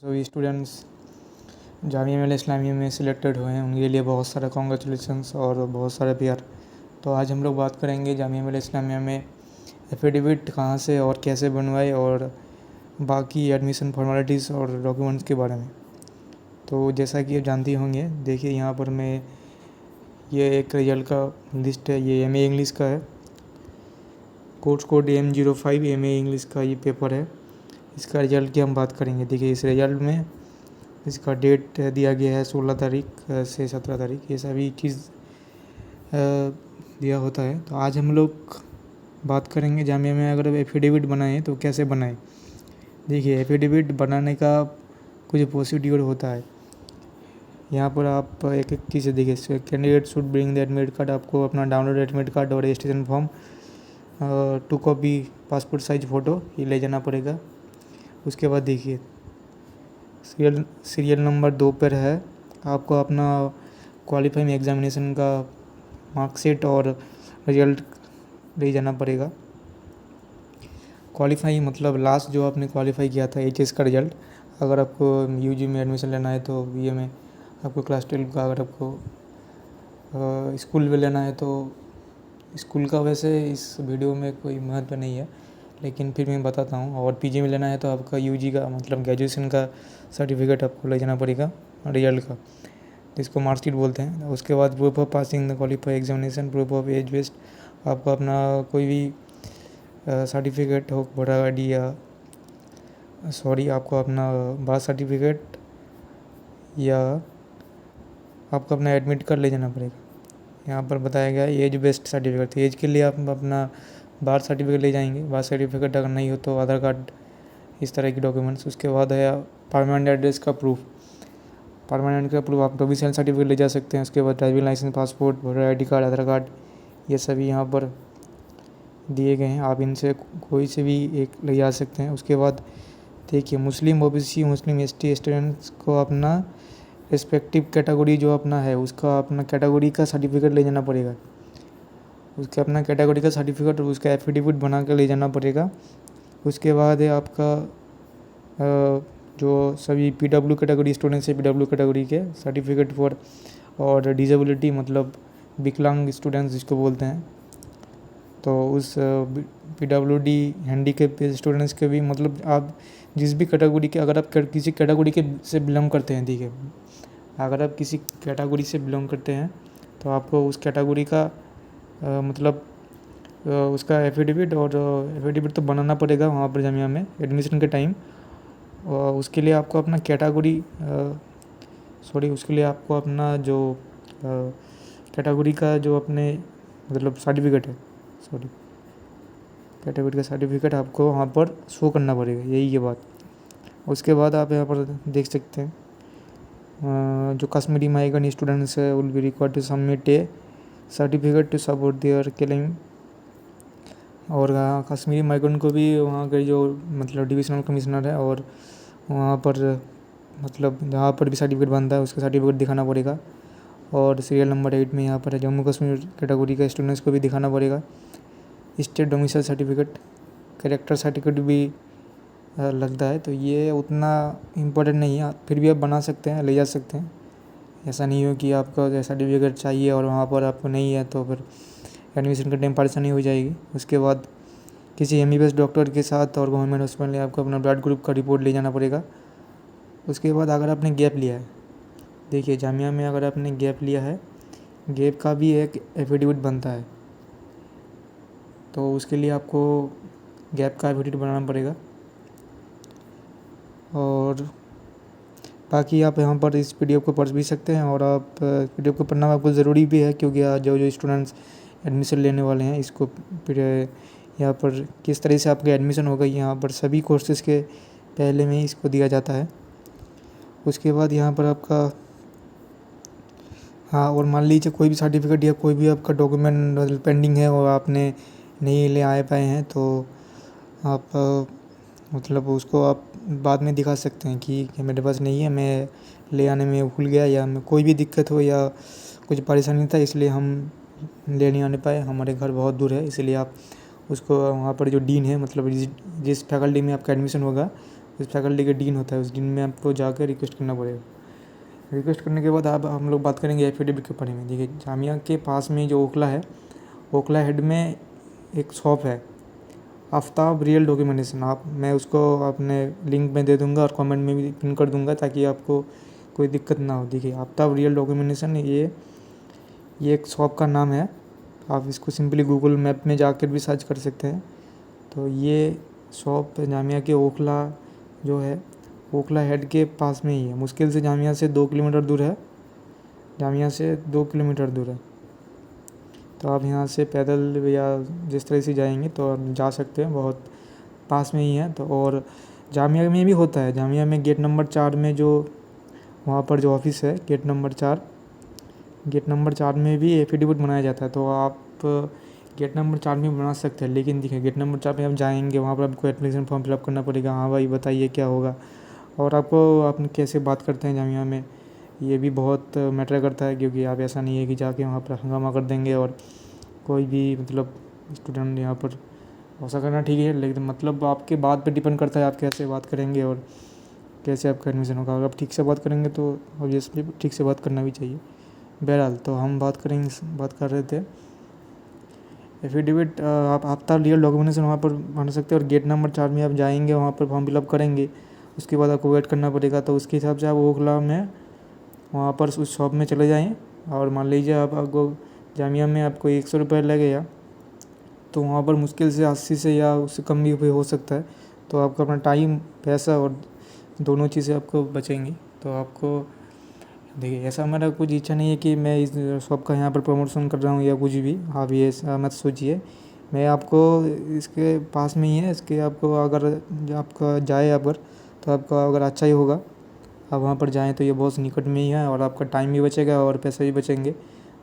सभी स्टूडेंट्स जामिया मिल्लिया इस्लामिया में सिलेक्टेड हुए हैं, उनके लिए बहुत सारा कॉन्ग्रेचुलेसन्स और बहुत सारा प्यार। तो आज हम लोग बात करेंगे जामिया मिल्लिया इस्लामिया में एफिडेविट कहाँ से और कैसे बनवाए और बाकी एडमिशन फॉर्मेलिटीज़ और डॉक्यूमेंट्स के बारे में। तो जैसा कि आप जानती होंगे, देखिए यहाँ पर मैं ये एक रिजल्ट का लिस्ट है। ये MA इंग्लिश का है, course code M05 MA English का ये पेपर है। इसका रिज़ल्ट की हम बात करेंगे। देखिए इस रिज़ल्ट में इसका डेट दिया गया है 16 तारीख से 17 तारीख, ये सभी चीज़ दिया होता है। तो आज हम लोग बात करेंगे जामिया में अगर एफिडेविट बनाएं तो कैसे बनाएं। देखिए एफिडेविट बनाने का कुछ प्रोसीड्यूर होता है। यहाँ पर आप एक एक चीज़ देखिए, candidate should bring the admit card, आपको अपना डाउनलोड एडमिट कार्ड और registration form 2 copy passport size photo ये ले जाना पड़ेगा। उसके बाद देखिए सीरियल नंबर 2 पर है, आपको अपना क्वालिफाइंग एग्जामिनेशन का मार्कशीट और रिजल्ट ले जाना पड़ेगा। क्वालिफाई मतलब लास्ट जो आपने क्वालिफाई किया था HS का रिजल्ट। अगर आपको UG में एडमिशन लेना है तो BA में आपको क्लास 12 का, अगर आपको स्कूल में लेना है तो स्कूल का वैसे इस वीडियो में कोई महत्व नहीं है, लेकिन फिर मैं बताता हूँ। और PG में लेना है तो आपका UG का मतलब ग्रेजुएशन का सर्टिफिकेट आपको ले जाना पड़ेगा रिजल्ट का, जिसको मार्कशीट बोलते हैं। उसके बाद proof of passing the qualify examination, proof of age based, आपको अपना कोई भी सर्टिफिकेट हो, वोटर ID या आपको अपना बार्थ सर्टिफिकेट या आपको अपना एडमिट कार्ड ले जाना पड़ेगा। यहाँ पर बताया गया है एज बेस्ड सर्टिफिकेट, एज के लिए आप अपना बार्थ सर्टिफिकेट ले जाएंगे। बार्थ सर्टिफिकेट अगर नहीं हो तो आधार कार्ड, इस तरह की डॉक्यूमेंट्स। उसके बाद है परमानेंट एड्रेस का प्रूफ, परमानेंट का प्रूफ आप डोमिसाइल सर्टिफिकेट ले जा सकते हैं। उसके बाद driving licence, passport, voter ID card, Aadhaar card, ये सभी यहाँ पर दिए गए हैं। आप इनसे कोई से भी एक ले जा सकते हैं। उसके बाद देखिए मुस्लिम OBC मुस्लिम ST स्टूडेंट्स को अपना रिस्पेक्टिव कैटेगरी जो अपना है उसका अपना कैटेगरी का सर्टिफिकेट ले जाना पड़ेगा। उसके अपना कैटेगरी का सर्टिफिकेट और उसका एफिडेविट बना कर ले जाना पड़ेगा। उसके बाद है आपका जो सभी PW कैटेगरी स्टूडेंट्स है, PW कैटेगरी के सर्टिफिकेट फॉर, और डिसेबिलिटी मतलब विकलांग स्टूडेंट्स जिसको बोलते हैं, तो उस PWD हैंडीकैप स्टूडेंट्स के भी, मतलब आप जिस भी कैटेगरी के, अगर आप किसी कैटेगरी के से बिलोंग करते हैं, ठीक है, अगर आप किसी कैटेगरी से बिलोंग करते हैं तो आपको उस कैटेगरी का मतलब उसका एफिडेविट और एफिडेविट तो बनाना पड़ेगा वहाँ पर जामिया में एडमिशन के टाइम। उसके लिए आपको अपना कैटेगरी उसके लिए आपको अपना जो कैटेगरी का जो अपने मतलब सर्टिफिकेट है, कैटेगरी का सर्टिफिकेट आपको वहाँ पर शो करना पड़ेगा, यही है बात। उसके बाद आप यहाँ पर देख सकते हैं जो कश्मीरी माइग्रेंट स्टूडेंट्स है will be required to submit a certificate to support their claim. और कश्मीरी माइग्रेंट को भी वहाँ के जो मतलब डिविजनल कमिश्नर है और वहाँ पर मतलब जहाँ पर भी सर्टिफिकेट बनता है उसका सर्टिफिकेट दिखाना पड़ेगा। और सीरियल नंबर 8 में यहाँ पर है जम्मू कश्मीर कैटेगरी का स्टूडेंट्स को भी दिखाना पड़ेगा state domicile certificate, character certificate भी लगता है। तो ये उतना इम्पोर्टेंट नहीं है, फिर भी आप बना सकते हैं, ले जा सकते हैं। ऐसा नहीं हो कि आपका सर्टिफिकेट चाहिए और वहाँ पर आपको नहीं है तो फिर एडमिशन के टाइम परेशानी हो जाएगी। उसके बाद किसी MBBS डॉक्टर के साथ और गवर्नमेंट हॉस्पिटल में आपको अपना ब्लड ग्रुप का रिपोर्ट ले जाना पड़ेगा। उसके बाद अगर आपने गैप लिया है, देखिए जामिया में अगर आपने गैप लिया है, गैप का भी एक एफिडेविट बनता है, तो उसके लिए आपको गैप का एफिडेविट बनाना पड़ेगा। और बाकी आप यहाँ पर इस PDF को पढ़ भी सकते हैं, और आप PDF को पढ़ना आपको ज़रूरी भी है क्योंकि जो स्टूडेंट्स एडमिशन लेने वाले हैं इसको फिर यहाँ पर किस तरह से आपका एडमिशन होगा, यहाँ पर सभी कोर्सेज़ के पहले में ही इसको दिया जाता है। उसके बाद यहाँ पर आपका और मान लीजिए कोई भी सर्टिफिकेट या कोई भी आपका डॉक्यूमेंट पेंडिंग है और आपने नहीं ले आ पाए हैं तो आप मतलब उसको आप बाद में दिखा सकते हैं कि मेरे पास नहीं है, मैं ले आने में भूल गया, या मैं कोई भी दिक्कत हो या कुछ परेशानी था इसलिए हम ले नहीं आने पाए, हमारे घर बहुत दूर है, इसलिए आप उसको वहाँ पर जो डीन है मतलब जिस फैकल्टी में आपका एडमिशन होगा उस फैकल्टी के डीन होता है, उस डीन में आपको जाकर रिक्वेस्ट करना पड़ेगा। रिक्वेस्ट करने के बाद आप हम लोग बात करेंगे एफिडेविट के बारे में। देखिए जामिया के पास में जो ओखला है, ओखला हेड में एक शॉप है आफ्ताब रियल डॉक्यूमेंटेशन। मैं उसको अपने लिंक में दे दूंगा और कमेंट में भी पिन कर दूंगा ताकि आपको कोई दिक्कत ना हो। देखिए आफ्ताब रियल डॉक्यूमेंटेशन ये एक शॉप का नाम है। आप इसको सिंपली गूगल मैप में जाकर भी सर्च कर सकते हैं। तो ये शॉप जामिया के ओखला जो है, ओखला हेड के पास में ही है। मुश्किल से जामिया से 2 किलोमीटर दूर है, जामिया से 2 किलोमीटर दूर है। तो आप यहाँ से पैदल या जिस तरह से जाएंगे तो आप जा सकते हैं, बहुत पास में ही है। तो और जामिया में भी होता है, जामिया में गेट नंबर 4 में जो वहाँ पर जो ऑफिस है गेट नंबर 4 में भी एफिडेविट बनाया जाता है। तो आप गेट नंबर 4 में बना सकते हैं। लेकिन देखिए गेट नंबर 4 में आप जाएंगे, वहाँ पर आपको एप्लीकेशन फॉर्म फिलअप करना पड़ेगा। हाँ भाई बताइए क्या होगा, और आपको आप कैसे बात करते हैं जामिया में, ये भी बहुत मैटर करता है। क्योंकि आप ऐसा नहीं है कि जाके वहाँ पर हंगामा कर देंगे और कोई भी मतलब स्टूडेंट यहाँ पर ऐसा करना ठीक है, लेकिन मतलब आपके बात पे डिपेंड करता है आप कैसे बात करेंगे और कैसे आपका एडमिशन होगा। अगर आप ठीक से बात करेंगे तो ऑब्वियसली ठीक से बात करना भी चाहिए। बहरहाल तो हम बात कर रहे थे एफिडेविट। आप आफ्ताब रियल डॉक्यूमेंटेशन वहाँ पर बना सकते हैं। और गेट नंबर 4 में आप जाएंगे, वहाँ पर फॉर्म फिलअप करेंगे, उसके बाद आपको वेट करना पड़ेगा। तो उसके हिसाब से आप ओखला में वहाँ पर उस शॉप में चले जाएँ और मान लीजिए आपको जामिया में आपको 100 रुपये लगेगा, तो वहाँ पर मुश्किल से 80 से या उससे कम भी हो सकता है। तो आपका अपना टाइम, पैसा और दोनों चीज़ें आपको बचेंगी। तो आपको देखिए ऐसा हमारा कुछ इच्छा नहीं है कि मैं इस शॉप का यहाँ पर प्रमोशन कर रहा हूँ या कुछ भी, आप ये ऐसा मत सोचिए। मैं आपको इसके पास में ही है, इसके आपको अगर आपका जाए अगर तो आपका अगर अच्छा ही होगा, आप वहाँ पर जाएँ तो ये बहुत निकट में ही है और आपका टाइम भी बचेगा और पैसे भी बचेंगे।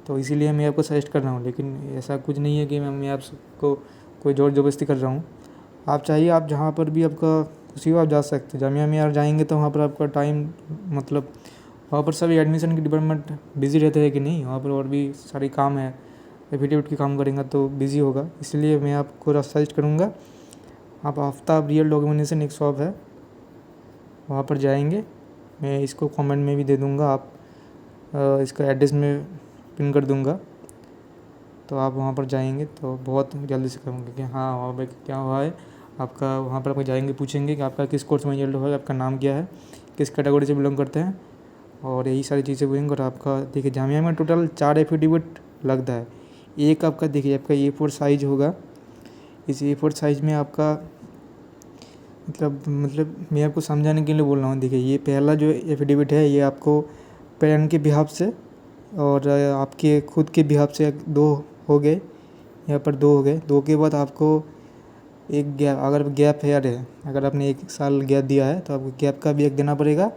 तो इसीलिए मैं आपको सजेस्ट कर रहा हूँ। लेकिन ऐसा कुछ नहीं है कि मैं आपको कोई ज़ोर ज़बरदस्ती कर रहा हूँ। आप चाहिए आप जहाँ पर भी आपका खुशी हो आप जा सकते हैं। जामिया में यार जाएंगे तो वहाँ पर आपका टाइम मतलब वहाँ पर सभी एडमिशन के डिपार्टमेंट बिज़ी रहते हैं कि नहीं, वहाँ पर और भी सारी काम है, एफिडेविट की काम करेंगे तो बिज़ी होगा। इसलिए मैं आपको सजेस्ट करूँगा आप आफ्ताब रियल डॉक्यूमेंटेशन एक शॉप है, वहाँ पर जाएंगे। मैं इसको कमेंट में भी दे दूँगा, आप इसका एड्रेस में पिन कर दूँगा। तो आप वहाँ पर जाएंगे तो बहुत जल्दी से कहोगे कि हाँ वहाँ पर क्या हुआ है आपका। वहाँ पर आप जाएंगे, पूछेंगे कि आपका किस कोर्स में रिजल्ट हुआ है, आपका नाम क्या है, किस कैटेगरी से बिलोंग करते हैं, और यही सारी चीज़ें पूछेंगे। और आपका देखिए जामिया में टोटल 4 एफिडेविट लगता है। एक आपका देखिए आपका A4 साइज़ होगा। इस A4 साइज़ में आपका मतलब मैं आपको समझाने के लिए बोल रहा हूँ। देखिए ये पहला जो एफिडेविट है ये आपको पेरेंट के बिहाफ से और आपके खुद के बिहाफ से 2 हो गए, यहाँ पर 2 हो गए। 2 के बाद आपको एक गैप, अगर गैप है अगर आपने 1 साल गैप दिया है तो आपको गैप का भी एक देना पड़ेगा।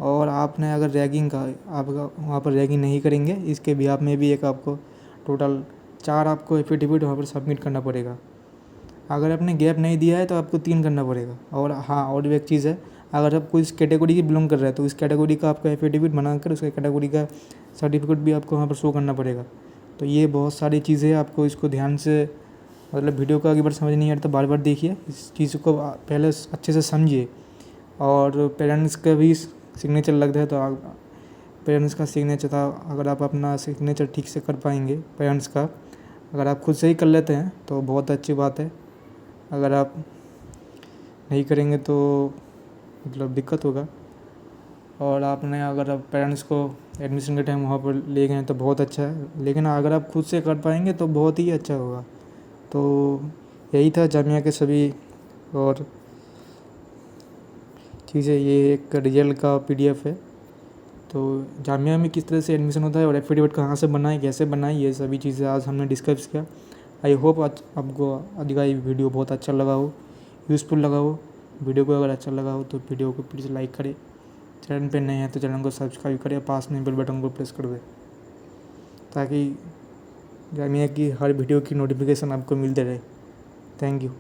और आपने अगर रैगिंग का आपका वहाँ पर रैगिंग नहीं करेंगे इसके बिहाफ में भी एक आपको टोटल 4 आपको एफिडेविट वहाँ पर सबमिट करना पड़ेगा। अगर आपने गैप नहीं दिया है तो आपको 3 करना पड़ेगा। और हाँ और भी एक चीज़ है, अगर आप कोई कैटेगरी की बिलोंग कर रहे हैं तो इस कैटेगरी का आपका एफिडेविट बनाकर उसके कैटेगरी का सर्टिफिकेट भी आपको वहाँ पर शो करना पड़ेगा। तो ये बहुत सारी चीज़ें हैं, आपको इसको ध्यान से मतलब वीडियो को अगर बार समझ नहीं आ रहा तो बार बार देखिए, इस चीज़ को पहले अच्छे से समझिए। और पेरेंट्स का भी सिग्नेचर लगता है तो पेरेंट्स का सिग्नेचर था, अगर आप अपना सिग्नेचर ठीक से कर पाएंगे पेरेंट्स का, अगर आप खुद से ही कर लेते हैं तो बहुत अच्छी बात है। अगर आप नहीं करेंगे तो मतलब दिक्कत होगा। और आपने अगर आप पेरेंट्स को एडमिशन के टाइम वहाँ पर ले गए तो बहुत अच्छा है, लेकिन अगर आप खुद से कर पाएंगे तो बहुत ही अच्छा होगा। तो यही था जामिया के सभी और चीज़ें। ये एक रिजल्ट का PDF है। तो जामिया में किस तरह से एडमिशन होता है और एफिडेविट कहाँ से बनाए, कैसे बनाए, ये सभी चीज़ें आज हमने डिस्कस किया। आई होप आपको आज का ये वीडियो बहुत अच्छा लगा हो, यूज़फुल लगा हो। वीडियो को अगर अच्छा लगा हो तो वीडियो को प्लीज़ लाइक करें, चैनल पे नए हैं तो चैनल को सब्सक्राइब करें, पास में बेल बटन को प्रेस कर दें ताकि जामिया की हर वीडियो की नोटिफिकेशन आपको मिलते रहे। Thank you.